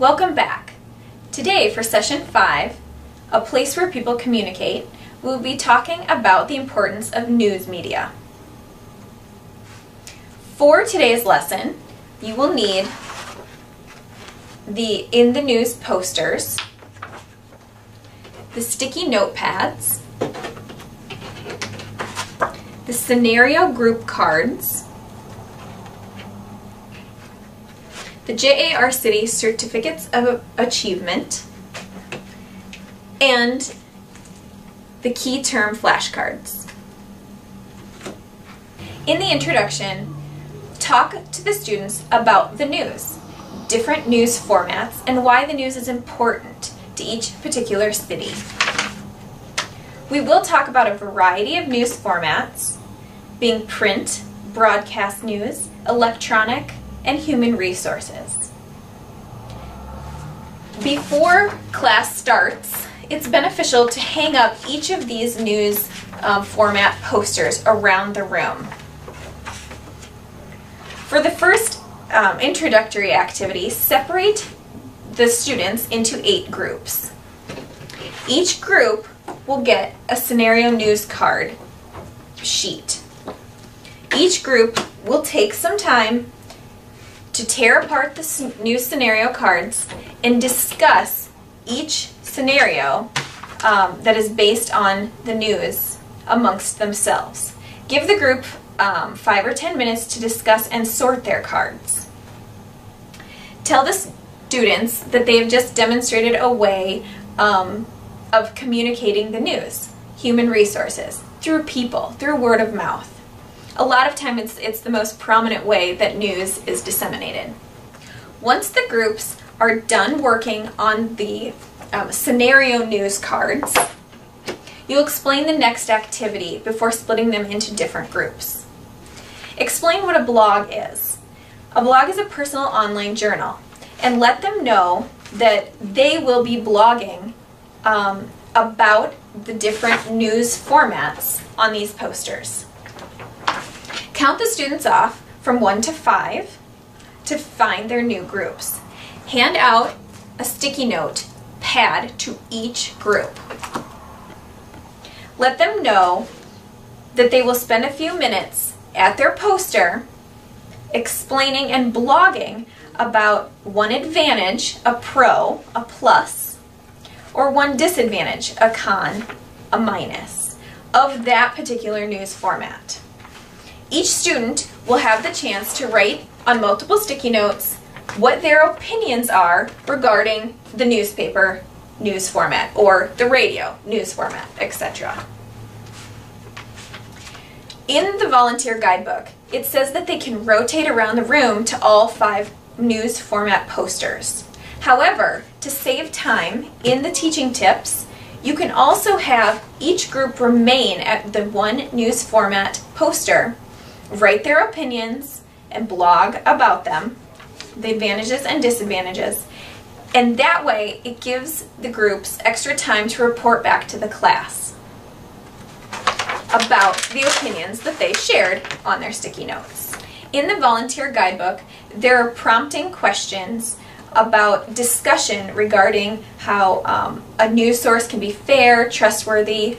Welcome back. Today for session 5, A Place Where People Communicate, we'll be talking about the importance of news media. For today's lesson, you will need the In the News posters, the sticky notepads, the scenario group cards, the JAR City Certificates of Achievement, and the key term flashcards. In the introduction, talk to the students about the news, different news formats, and why the news is important to each particular city. We will talk about a variety of news formats, being print, broadcast news, electronic, and human resources. Before class starts, it's beneficial to hang up each of these news format posters around the room. For the first introductory activity, separate the students into 8 groups. Each group will get a scenario news card sheet. Each group will take some time to tear apart the news scenario cards and discuss each scenario that is based on the news amongst themselves. Give the group 5 or 10 minutes to discuss and sort their cards. Tell the students that they have just demonstrated a way of communicating the news, human resources, through people, through word of mouth. A lot of time it's the most prominent way that news is disseminated. Once the groups are done working on the scenario news cards, you'll explain the next activity before splitting them into different groups. Explain what a blog is. A blog is a personal online journal, and let them know that they will be blogging about the different news formats on these posters. Count the students off from 1 to 5 to find their new groups. Hand out a sticky note pad to each group. Let them know that they will spend a few minutes at their poster explaining and blogging about one advantage, a pro, a plus, or one disadvantage, a con, a minus, of that particular news format. Each student will have the chance to write on multiple sticky notes what their opinions are regarding the newspaper news format or the radio news format, etc. In the volunteer guidebook, it says that they can rotate around the room to all 5 news format posters. However, to save time in the teaching tips, you can also have each group remain at the one news format poster, write their opinions, and blog about them, the advantages and disadvantages, and that way it gives the groups extra time to report back to the class about the opinions that they shared on their sticky notes. In the volunteer guidebook, there are prompting questions about discussion regarding how a news source can be fair, trustworthy.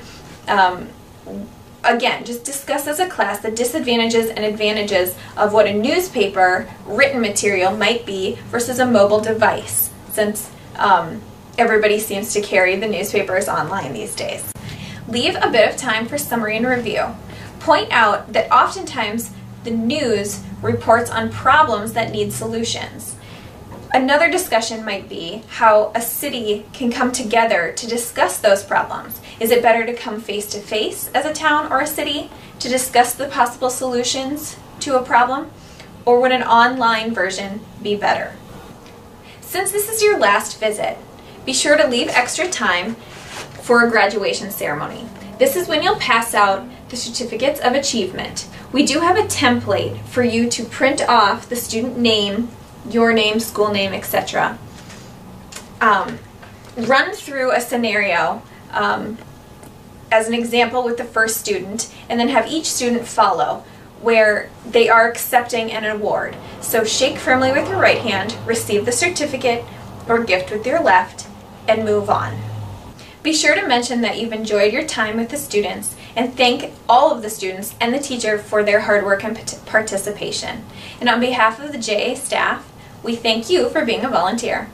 Again, just discuss as a class the disadvantages and advantages of what a newspaper written material might be versus a mobile device, since everybody seems to carry the newspapers online these days. Leave a bit of time for summary and review. Point out that oftentimes the news reports on problems that need solutions. Another discussion might be how a city can come together to discuss those problems. Is it better to come face to face as a town or a city to discuss the possible solutions to a problem? Or would an online version be better? Since this is your last visit, be sure to leave extra time for a graduation ceremony. This is when you'll pass out the certificates of achievement. We do have a template for you to print off the student name, your name, school name, etc. Run through a scenario as an example with the first student, and then have each student follow where they are accepting an award. So shake firmly with your right hand, receive the certificate or gift with your left, and move on. Be sure to mention that you've enjoyed your time with the students and thank all of the students and the teacher for their hard work and participation. And on behalf of the JA staff, we thank you for being a volunteer.